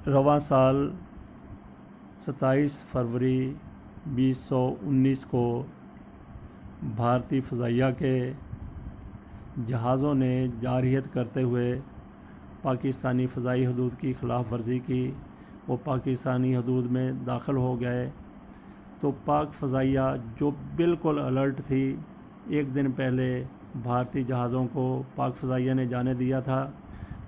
रवां साल 27 फरवरी 2019 को भारतीय फ़ज़ाइया के जहाज़ों ने जारहियत करते हुए पाकिस्तानी फ़ज़ाई हदूद की ख़िलाफ़ वर्जी की। वो पाकिस्तानी हदूद में दाखिल हो गए तो पाक फ़ज़ाइया जो बिल्कुल अलर्ट थी, एक दिन पहले भारतीय जहाज़ों को पाक फ़ज़ाइया ने जाने दिया था,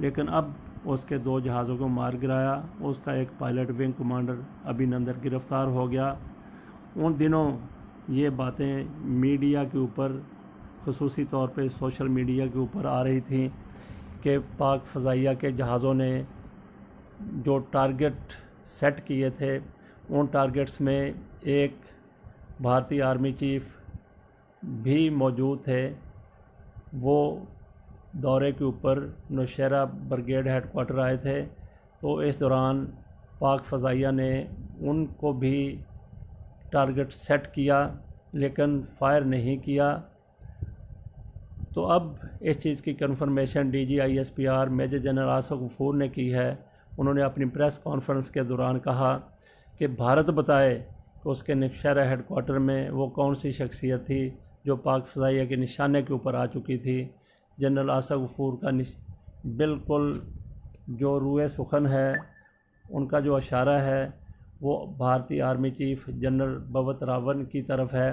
लेकिन अब उसके 2 जहाज़ों को मार गिराया। उसका एक पायलट विंग कमांडर अभिनंदन गिरफ़्तार हो गया। उन दिनों ये बातें मीडिया के ऊपर, ख़ुसूसी तौर पे सोशल मीडिया के ऊपर आ रही थी कि पाक फ़ज़ाइया के जहाज़ों ने जो टारगेट सेट किए थे, उन टारगेट्स में एक भारतीय आर्मी चीफ़ भी मौजूद थे। वो दौरे के ऊपर नौशहरा ब्रिगेड हेडक्वार्टर आए थे, तो इस दौरान पाक फ़ज़ाइया ने उनको भी टारगेट सेट किया लेकिन फायर नहीं किया। तो अब इस चीज़ की confirmation DGISPR major general Asif Ghafoor ने की है। उन्होंने अपनी प्रेस कॉन्फ्रेंस के दौरान कहा कि भारत बताए कि उसके नौशहरा हेडक्वार्टर में वो कौन सी शख्सियत थी जो पाक फ़ज़ाइया के निशाने के ऊपर आ चुकी थी। जनरल आसिफ गफूर का बिल्कुल जो रूए सुखन है, उनका जो इशारा है वो भारतीय आर्मी चीफ़ जनरल भगवत रावत की तरफ है,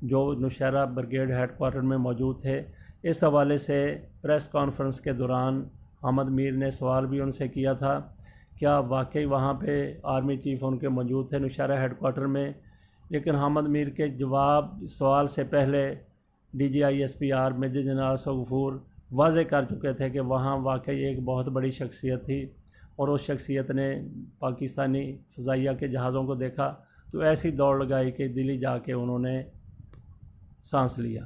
जो नौशहरा ब्रिगेड हेडक्वार्टर में मौजूद थे। इस हवाले से प्रेस कॉन्फ्रेंस के दौरान अहमद मीर ने सवाल भी उनसे किया था, क्या वाकई वहाँ पे आर्मी चीफ़ उनके मौजूद थे नौशहरा हेडक्वार्टर में। लेकिन अहमद मीर के सवाल से पहले DGISPR major general Asif Ghafoor वाज़े कर चुके थे कि वहाँ वाकई एक बहुत बड़ी शख्सियत थी, और उस शख्सियत ने पाकिस्तानी फ़ज़ाइया के जहाज़ों को देखा तो ऐसी दौड़ लगाई कि दिल्ली जाके उन्होंने सांस लिया।